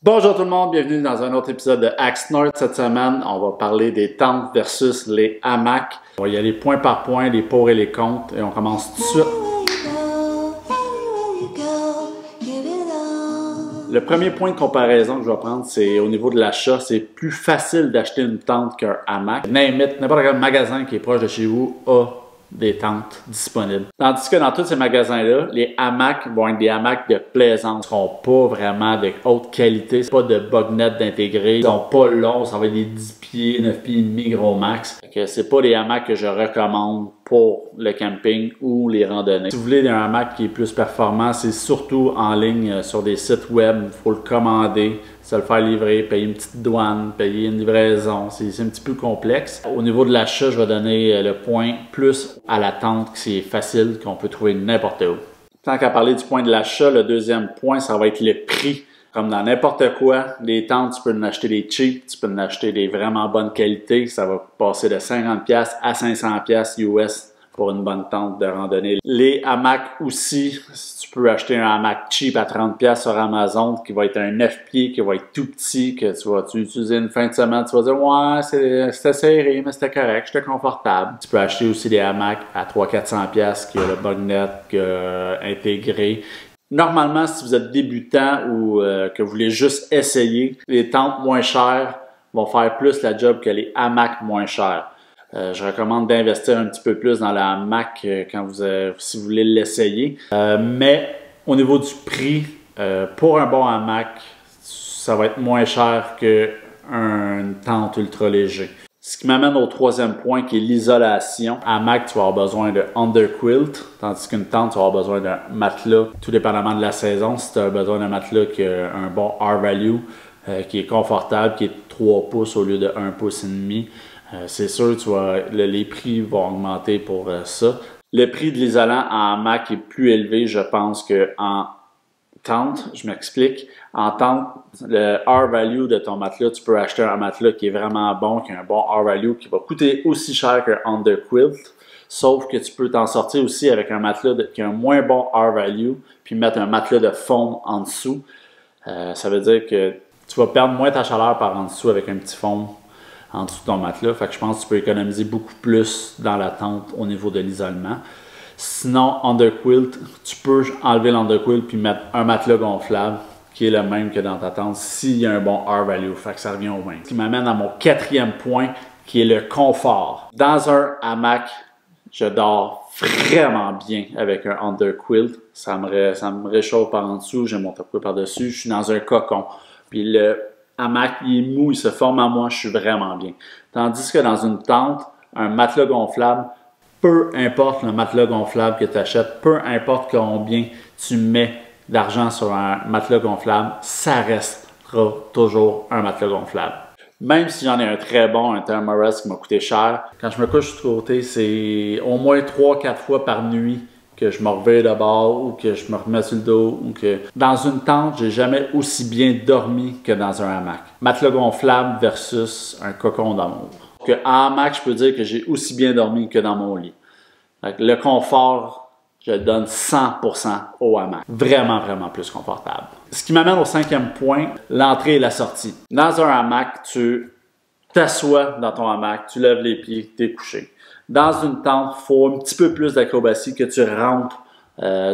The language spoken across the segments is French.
Bonjour tout le monde, bienvenue dans un autre épisode de Axe North. Cette semaine, on va parler des tentes versus les hamacs. On va y aller point par point, les pour et les contre, et on commence tout de suite. Le premier point de comparaison que je vais prendre, c'est au niveau de l'achat. C'est plus facile d'acheter une tente qu'un hamac. N'importe quel magasin qui est proche de chez vous a des tentes disponibles. Tandis que dans tous ces magasins-là, les hamacs vont être des hamacs de plaisance. Ils ne seront pas vraiment de haute qualité. C'est pas de bugnet d'intégrer. Ils sont pas longs. Ça va être des 10 pieds, 9 pieds et demi gros max. C'est pas des hamacs que je recommande pour le camping ou les randonnées. Si vous voulez un hamac qui est plus performant, c'est surtout en ligne sur des sites web. Il faut le commander, se le faire livrer, payer une petite douane, payer une livraison. C'est un petit peu complexe. Au niveau de l'achat, je vais donner le point plus à la tente, que c'est facile, qu'on peut trouver n'importe où. Tant qu'à parler du point de l'achat, le deuxième point, ça va être le prix. Comme dans n'importe quoi, les tentes, tu peux en acheter des cheap, tu peux en acheter des vraiment bonne qualité. Ça va passer de 50$ à 500$ US pour une bonne tente de randonnée. Les hamacs aussi, tu peux acheter un hamac cheap à 30$ sur Amazon qui va être un 9 pieds, qui va être tout petit, que tu vas utiliser une fin de semaine. Tu vas dire, ouais, c'était serré, mais c'était correct, j'étais confortable. Tu peux acheter aussi des hamacs à 300-400$ qui a le bugnet intégré. Normalement, si vous êtes débutant ou que vous voulez juste essayer, les tentes moins chères vont faire plus la job que les hamacs moins chers. Je recommande d'investir un petit peu plus dans la hamac si vous voulez l'essayer. Mais au niveau du prix, pour un bon hamac, ça va être moins cher qu'une tente ultra léger. Ce qui m'amène au troisième point qui est l'isolation. Hamac, tu vas avoir besoin de underquilt, tandis qu'une tente, tu vas avoir besoin d'un matelas, tout dépendamment de la saison. Si tu as besoin d'un matelas qui a un bon R-value, qui est confortable, qui est 3 pouces au lieu de 1 pouce et demi, c'est sûr les prix vont augmenter pour ça. Le prix de l'isolant en hamac est plus élevé, je pense, qu'en tente. Je m'explique. En tente, le R-value de ton matelas, tu peux acheter un matelas qui est vraiment bon, qui a un bon R-value, qui va coûter aussi cher qu'un underquilt. Sauf que tu peux t'en sortir aussi avec un matelas qui a un moins bon R-value, puis mettre un matelas de foam en dessous. Ça veut dire que tu vas perdre moins ta chaleur par en dessous avec un petit foam en dessous de ton matelas. Fait que je pense que tu peux économiser beaucoup plus dans la tente au niveau de l'isolement. Sinon, underquilt, tu peux enlever l'underquilt puis mettre un matelas gonflable qui est le même que dans ta tente s'il y a un bon R-value. Fait que ça revient au même. Ce qui m'amène à mon quatrième point qui est le confort. Dans un hamac, je dors vraiment bien avec un underquilt. Ça me réchauffe par en dessous, j'ai mon tapis par-dessus. Je suis dans un cocon. Puis le hamac, il est mou, il se forme à moi, je suis vraiment bien. Tandis que dans une tente, un matelas gonflable, peu importe le matelas gonflable que tu achètes, peu importe combien tu mets d'argent sur un matelas gonflable, ça restera toujours un matelas gonflable. Même si j'en ai un très bon, un Thermarest qui m'a coûté cher, quand je me couche du côté, c'est au moins 3-4 fois par nuit que je me réveille de bord ou que je me remets sur le dos ou que... Dans une tente, j'ai jamais aussi bien dormi que dans un hamac. Matelas gonflable versus un cocon d'amour. En hamac, je peux dire que j'ai aussi bien dormi que dans mon lit. Le confort, je le donne 100% au hamac. Vraiment, vraiment plus confortable. Ce qui m'amène au cinquième point, l'entrée et la sortie. Dans un hamac, tu t'assois dans ton hamac, tu lèves les pieds, tu es couché. Dans une tente, il faut un petit peu plus d'acrobatie, que tu rentres,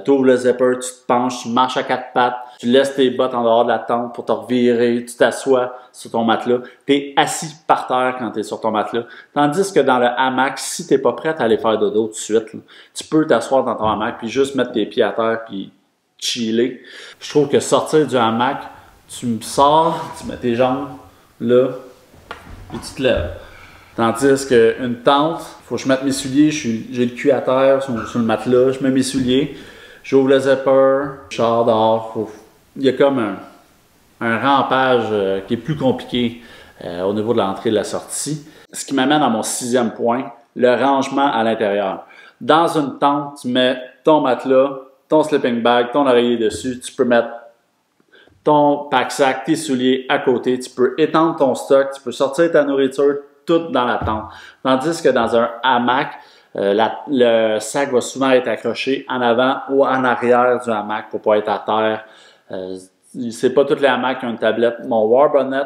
tu ouvres le zipper, tu te penches, tu marches à 4 pattes, tu laisses tes bottes en dehors de la tente pour te revirer, tu t'assois sur ton matelas, tu es assis par terre quand tu es sur ton matelas. Tandis que dans le hamac, si tu n'es pas prêt à aller faire dodo tout de suite, là, tu peux t'asseoir dans ton hamac puis juste mettre tes pieds à terre puis chiller. Je trouve que sortir du hamac, tu me sors, tu mets tes jambes là, puis tu te lèves. Tandis qu'une tente, il faut que je mette mes souliers, j'ai le cul à terre sur le matelas, je mets mes souliers, j'ouvre le zipper, je sors dehors. Il y a comme un rampage qui est plus compliqué au niveau de l'entrée et de la sortie. Ce qui m'amène à mon sixième point, le rangement à l'intérieur. Dans une tente, tu mets ton matelas, ton sleeping bag, ton oreiller dessus, tu peux mettre ton pack-sac, tes souliers à côté, tu peux étendre ton stock, tu peux sortir ta nourriture, tout dans la tente. Tandis que dans un hamac, le sac va souvent être accroché en avant ou en arrière du hamac pour ne pas être à terre. c'est pas toutes les hamacs qui ont une tablette. Mon Warbonnet,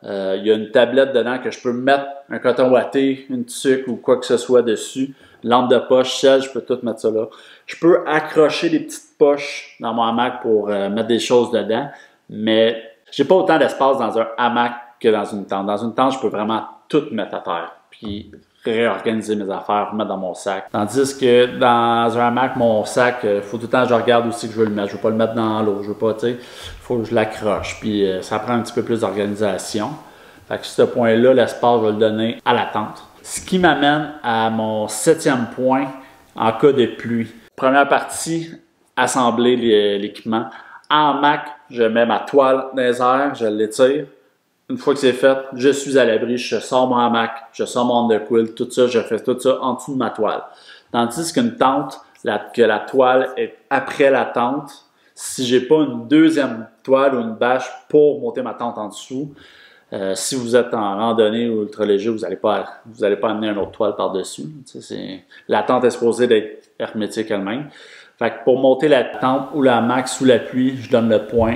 il y a une tablette dedans que je peux mettre un coton ouaté, une tuque ou quoi que ce soit dessus. Lampe de poche, selle, je peux tout mettre ça là. Je peux accrocher des petites poches dans mon hamac pour mettre des choses dedans, mais j'ai pas autant d'espace dans un hamac que dans une tente. Dans une tente, je peux vraiment tout mettre à terre, puis réorganiser mes affaires, mettre dans mon sac. Tandis que dans un hamac, mon sac, faut tout le temps que je regarde aussi que je veux le mettre. Je veux pas le mettre dans l'eau, je veux pas, tu sais, faut que je l'accroche, puis ça prend un petit peu plus d'organisation. Fait que ce point-là, l'espace, je vais le donner à la tente. Ce qui m'amène à mon 7e point en cas de pluie. Première partie, assembler l'équipement. En hamac, je mets ma toile dans les airs, je l'étire. Une fois que c'est fait, je suis à l'abri, je sors mon hamac, je sors mon underquilt, tout ça, je fais tout ça en dessous de ma toile. Tandis qu'une tente, que la toile est après la tente, si j'ai pas une deuxième toile ou une bâche pour monter ma tente en dessous, si vous êtes en randonnée ou ultra léger, vous n'allez pas amener une autre toile par-dessus. La tente est supposée d'être hermétique elle-même. Fait que pour monter la tente ou la hamac sous la pluie, je donne le point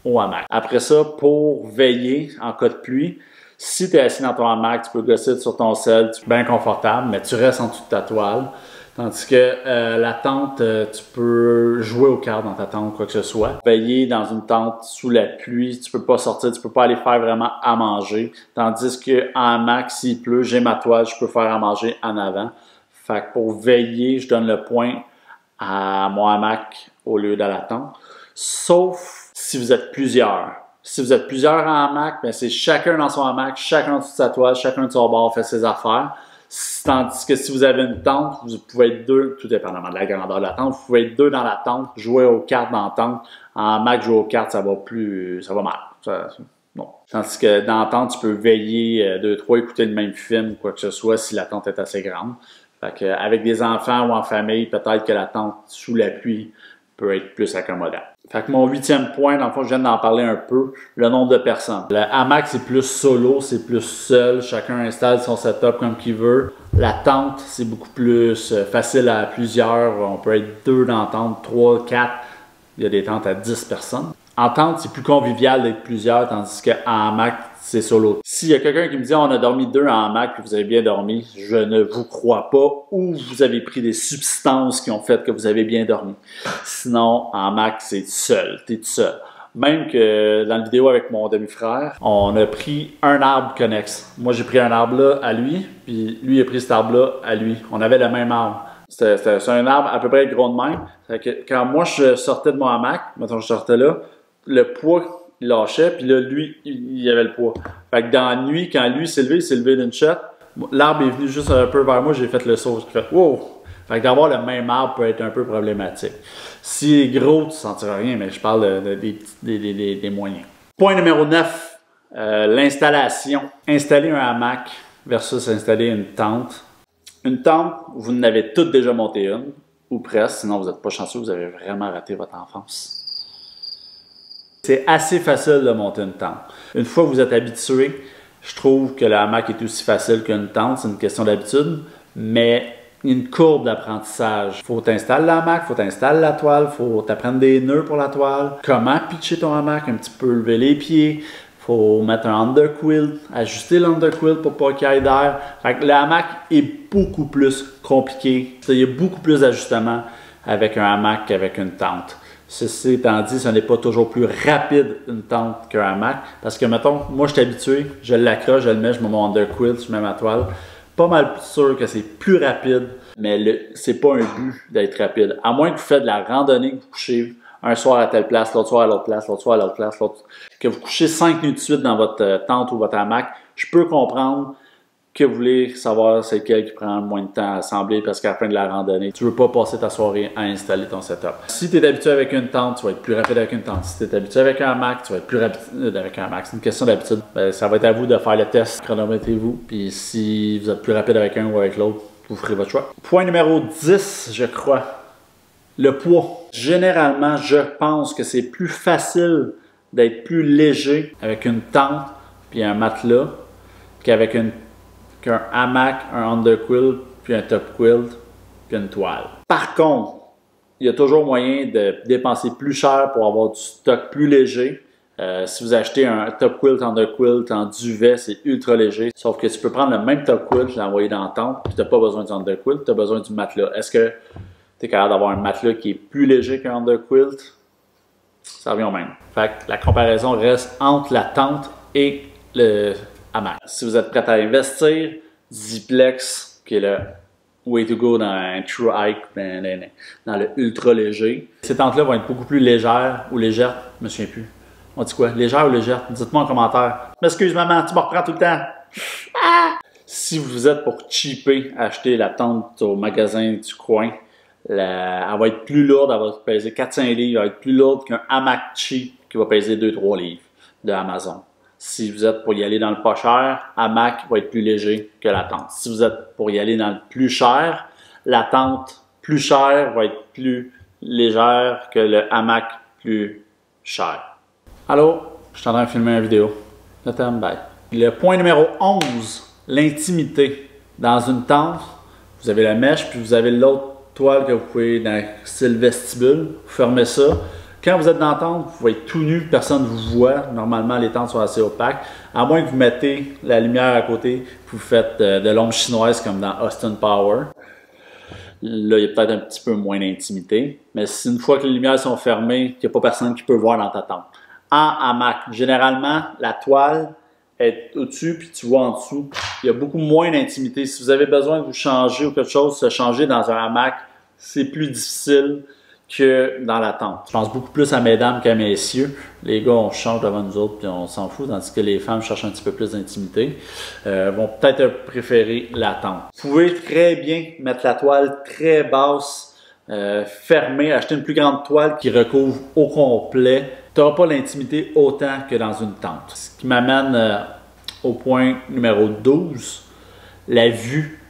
au hamac. Après ça, pour veiller en cas de pluie, si tu es assis dans ton hamac, tu peux gosser sur ton sel, tu es bien confortable, mais tu restes en dessous de ta toile. Tandis que la tente, tu peux jouer aux cartes dans ta tente, quoi que ce soit. Veiller dans une tente sous la pluie, tu peux pas sortir, tu peux pas aller faire vraiment à manger. Tandis que en hamac, s'il pleut, j'ai ma toile, je peux faire à manger en avant. Fait que pour veiller, je donne le point à mon hamac au lieu de la tente. Sauf si vous êtes plusieurs. Si vous êtes plusieurs en hamac, ben c'est chacun dans son hamac, chacun en dessous de sa toile, chacun de son bord fait ses affaires. Tandis que si vous avez une tente, vous pouvez être deux, tout dépendamment de la grandeur de la tente, vous pouvez être deux dans la tente, jouer aux cartes dans la tente. En hamac, jouer aux cartes, ça va mal. Bon. Tandis que dans la tente, tu peux veiller 2-3, écouter le même film ou quoi que ce soit si la tente est assez grande. Fait que, avec des enfants ou en famille, peut-être que la tente sous la pluie peut être plus accommodant. Fait que mon 8e point, dans le fond, je viens d'en parler un peu, le nombre de personnes. Le hamac, c'est plus solo, c'est plus seul, chacun installe son setup comme qu'il veut. La tente, c'est beaucoup plus facile à plusieurs, on peut être 2 dans la tente, 3, 4, il y a des tentes à 10 personnes. En tente, c'est plus convivial d'être plusieurs, tandis qu'en hamac, c'est solo. S'il y a quelqu'un qui me dit on a dormi 2 en hamac et vous avez bien dormi, je ne vous crois pas, ou vous avez pris des substances qui ont fait que vous avez bien dormi. Sinon, en hamac, c'est seul, t'es tout seul. Même que dans la vidéo avec mon demi-frère, on a pris un arbre connexe. Moi, j'ai pris un arbre là à lui, puis lui a pris cet arbre-là à lui. On avait le même arbre. C'est un arbre à peu près gros de même. Que quand moi, je sortais de mon hamac, mettons je sortais là, le poids il lâchait, puis là, lui, il y avait le poids. Fait que dans la nuit, quand lui s'est levé, il s'est levé d'une shot. L'arbre est venu juste un peu vers moi, j'ai fait le saut. J'ai fait « wow ». Fait que d'avoir le même arbre peut être un peu problématique. Si il est gros, tu ne sentiras rien, mais je parle des moyens. Point numéro 9, l'installation. Installer un hamac versus installer une tente. Une tente, vous en avez toutes déjà monté une, ou presque, sinon vous n'êtes pas chanceux, vous avez vraiment raté votre enfance. C'est assez facile de monter une tente. Une fois que vous êtes habitué, je trouve que le hamac est aussi facile qu'une tente, c'est une question d'habitude, mais il y a une courbe d'apprentissage. Il faut t'installer le hamac, il faut t'installer la toile, il faut t'apprendre des nœuds pour la toile, comment pitcher ton hamac, un petit peu lever les pieds, il faut mettre un underquilt, ajuster l'underquilt pour pas qu'il y ait d'air. Le hamac est beaucoup plus compliqué, il y a beaucoup plus d'ajustements avec un hamac qu'avec une tente. Ceci étant dit, ce n'est pas toujours plus rapide une tente qu'un hamac. Parce que, mettons, moi je suis habitué, je l'accroche, je le mets, je mets mon underquilt, je mets ma toile. Pas mal sûr que c'est plus rapide, mais c'est pas un but d'être rapide. À moins que vous faites de la randonnée, que vous couchez un soir à telle place, l'autre soir à l'autre place, l'autre soir à l'autre place, que vous couchez 5 nuits de suite dans votre tente ou votre hamac, je peux comprendre que vous voulez savoir c'est lequel qui prend le moins de temps à assembler parce qu'à la fin de la randonnée, tu ne veux pas passer ta soirée à installer ton setup. Si tu es habitué avec une tente, tu vas être plus rapide avec une tente. Si tu es habitué avec un hamac, tu vas être plus rapide avec un hamac. C'est une question d'habitude. Ça va être à vous de faire le test, chronométrez-vous. Puis si vous êtes plus rapide avec un ou avec l'autre, vous ferez votre choix. Point numéro 10, je crois. Le poids. Généralement, je pense que c'est plus facile d'être plus léger avec une tente puis un matelas qu'avec qu'un hamac, un underquilt, puis un top quilt, puis une toile. Par contre, il y a toujours moyen de dépenser plus cher pour avoir du stock plus léger. Si vous achetez un top quilt, under quilt, en duvet, c'est ultra léger. Sauf que tu peux prendre le même top quilt, l'envoyer dans la tente, puis tu n'as pas besoin du under quilt, tu as besoin du matelas. Est-ce que tu es capable d'avoir un matelas qui est plus léger qu'un under quilt? Ça revient au même. Fait que la comparaison reste entre la tente et le hamac. Si vous êtes prêt à investir, Ziplex, qui est le way to go dans un true hike, dans le ultra léger. Ces tentes-là vont être beaucoup plus légères ou légères, je me souviens plus. On dit quoi? Légère ou légère? Dites-moi en commentaire. M'excuse maman, tu me reprends tout le temps. Ah! Si vous êtes pour cheaper, acheter la tente au magasin du coin, elle va être plus lourde, elle va peser 4-5 livres, elle va être plus lourde qu'un hamac cheap qui va peser 2-3 livres de Amazon. Si vous êtes pour y aller dans le pas cher, hamac va être plus léger que la tente. Si vous êtes pour y aller dans le plus cher, la tente plus chère va être plus légère que le hamac plus cher. Allô, je suis en train de filmer une vidéo. Le thème, bye. Le point numéro 11, l'intimité. Dans une tente, vous avez la mèche, puis vous avez l'autre toile que vous pouvez dans le style vestibule. Vous fermez ça. Quand vous êtes dans la tente, vous pouvez être tout nu, personne ne vous voit. Normalement, les tentes sont assez opaques. À moins que vous mettez la lumière à côté, vous faites de l'ombre chinoise comme dans Austin Power. Là, il y a peut-être un petit peu moins d'intimité. Mais si une fois que les lumières sont fermées, il n'y a pas personne qui peut voir dans ta tente. En hamac, généralement, la toile est au-dessus, puis tu vois en dessous. Il y a beaucoup moins d'intimité. Si vous avez besoin de vous changer ou quelque chose, se changer dans un hamac, c'est plus difficile que dans la tente. Je pense beaucoup plus à mesdames qu'à messieurs. Les gars, on change devant nous autres, puis on s'en fout, tandis que les femmes cherchent un petit peu plus d'intimité. Vont peut-être préférer la tente. Vous pouvez très bien mettre la toile très basse, fermée, acheter une plus grande toile qui recouvre au complet. Tu n'auras pas l'intimité autant que dans une tente. Ce qui m'amène au point numéro 12, la vue.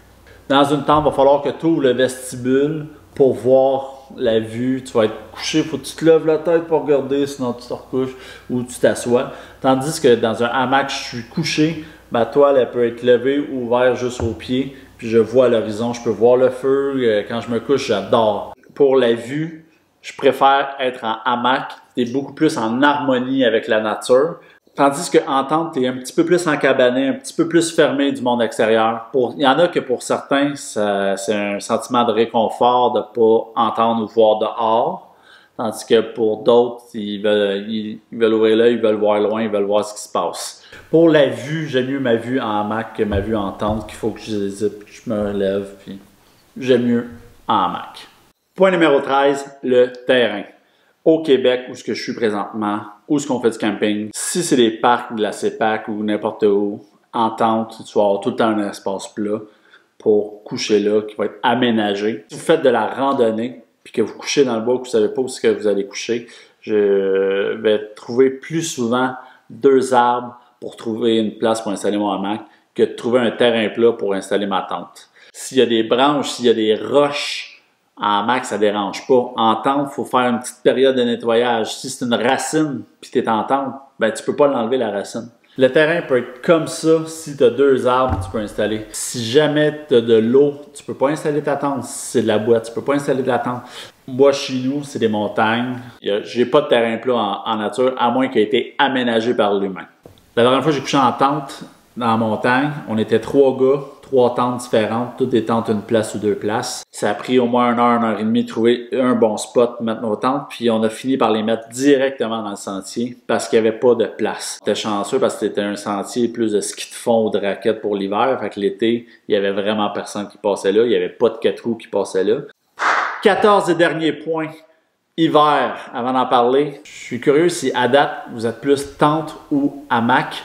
Dans une tente, il va falloir que tu ouvres le vestibule pour voir la vue. Tu vas être couché, il faut que tu te lèves la tête pour regarder, sinon tu te recouches ou tu t'assois. Tandis que dans un hamac, je suis couché, ma toile elle peut être levée ou ouverte juste aux pieds, puis je vois l'horizon, je peux voir le feu. Quand je me couche, j'adore. Pour la vue, je préfère être en hamac. Tu es beaucoup plus en harmonie avec la nature. Tandis qu'en tente, tu es un petit peu plus encabané, un petit peu plus fermé du monde extérieur. Il y en a que pour certains, c'est un sentiment de réconfort de ne pas entendre ou voir dehors. Tandis que pour d'autres, ils veulent ouvrir l'œil, ils veulent voir loin, ils veulent voir ce qui se passe. Pour la vue, j'aime mieux ma vue en hamac que ma vue en tente, qu'il faut que je zippe, que je me lève, puis j'aime mieux en hamac. Point numéro 13, le terrain. Au Québec, où ce que je suis présentement, où ce qu'on fait du camping, si c'est des parcs de la CEPAC ou n'importe où, en tente, tu vas avoir tout le temps un espace plat pour coucher là, qui va être aménagé. Si vous faites de la randonnée, puis que vous couchez dans le bois, que vous ne savez pas où est-ce que vous allez coucher, je vais trouver plus souvent 2 arbres pour trouver une place pour installer mon hamac que de trouver un terrain plat pour installer ma tente. S'il y a des branches, s'il y a des roches, en hamac, ça ne dérange pas. En tente, il faut faire une petite période de nettoyage. Si c'est une racine puis tu es en tente, ben, tu ne peux pas l'enlever la racine. Le terrain peut être comme ça. Si tu as 2 arbres, tu peux installer. Si jamais tu as de l'eau, tu ne peux pas installer ta tente. Si c'est de la boîte, tu ne peux pas installer de la tente. Moi, chez nous, c'est des montagnes. J'ai pas de terrain plat en nature, à moins qu'il ait été aménagé par l'humain. La dernière fois que j'ai couché en tente dans la montagne, on était 3 gars. 3 tentes différentes, toutes des tentes une place ou 2 places. Ça a pris au moins 1 heure et demie de trouver un bon spot pour mettre nos tentes, puis on a fini par les mettre directement dans le sentier parce qu'il n'y avait pas de place. J'étais chanceux parce que c'était un sentier plus de ski de fond ou de raquettes pour l'hiver, fait que l'été, il n'y avait vraiment personne qui passait là, il n'y avait pas de 4 roues qui passaient là. 14 et dernier point, hiver, avant d'en parler. Je suis curieux si à date, vous êtes plus tente ou hamac.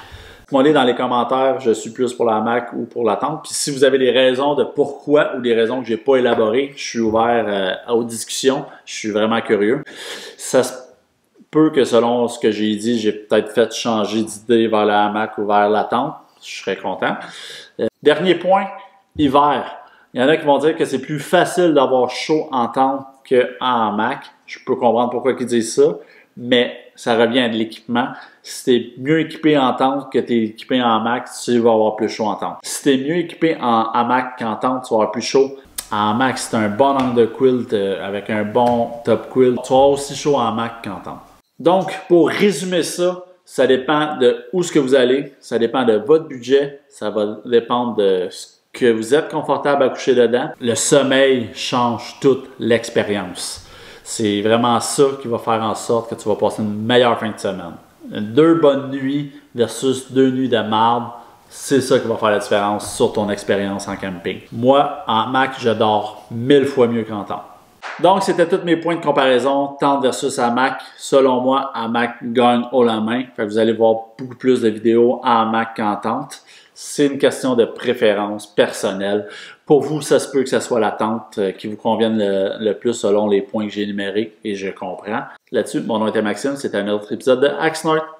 Demandez dans les commentaires, je suis plus pour la hamac ou pour la tente. Puis si vous avez des raisons de pourquoi ou des raisons que j'ai pas élaborées, je suis ouvert aux discussions. Je suis vraiment curieux. Ça se peut que selon ce que j'ai dit, j'ai peut-être fait changer d'idée vers la hamac ou vers la tente. Je serais content. Dernier point, hiver. Il y en a qui vont dire que c'est plus facile d'avoir chaud en tente qu'en hamac. Je peux comprendre pourquoi ils disent ça, mais ça revient à de l'équipement. Si tu es mieux équipé en tente que tu es équipé en hamac, tu vas avoir plus chaud en tente. Si tu es mieux équipé en hamac qu'en tente, tu vas avoir plus chaud En hamac, c'est un bon angle quilt avec un bon top quilt. Tu vas avoir aussi chaud en hamac qu'en tente. Donc, pour résumer ça, ça dépend de où ce que vous allez, ça dépend de votre budget, ça va dépendre de ce que vous êtes confortable à coucher dedans. Le sommeil change toute l'expérience. C'est vraiment ça qui va faire en sorte que tu vas passer une meilleure fin de semaine. 2 bonnes nuits versus 2 nuits de marde, c'est ça qui va faire la différence sur ton expérience en camping. Moi, en hamac, je dors 1000 fois mieux qu'en tente. Donc, c'était tous mes points de comparaison, tente versus hamac. Selon moi, hamac gagne haut la main. Fait que vous allez voir beaucoup plus de vidéos en hamac qu'en tente. C'est une question de préférence personnelle. Pour vous, ça se peut que ce soit la tente qui vous convienne le plus selon les points que j'ai énumérés et je comprends. Là-dessus, mon nom était Maxime, c'était un autre épisode de Axnort.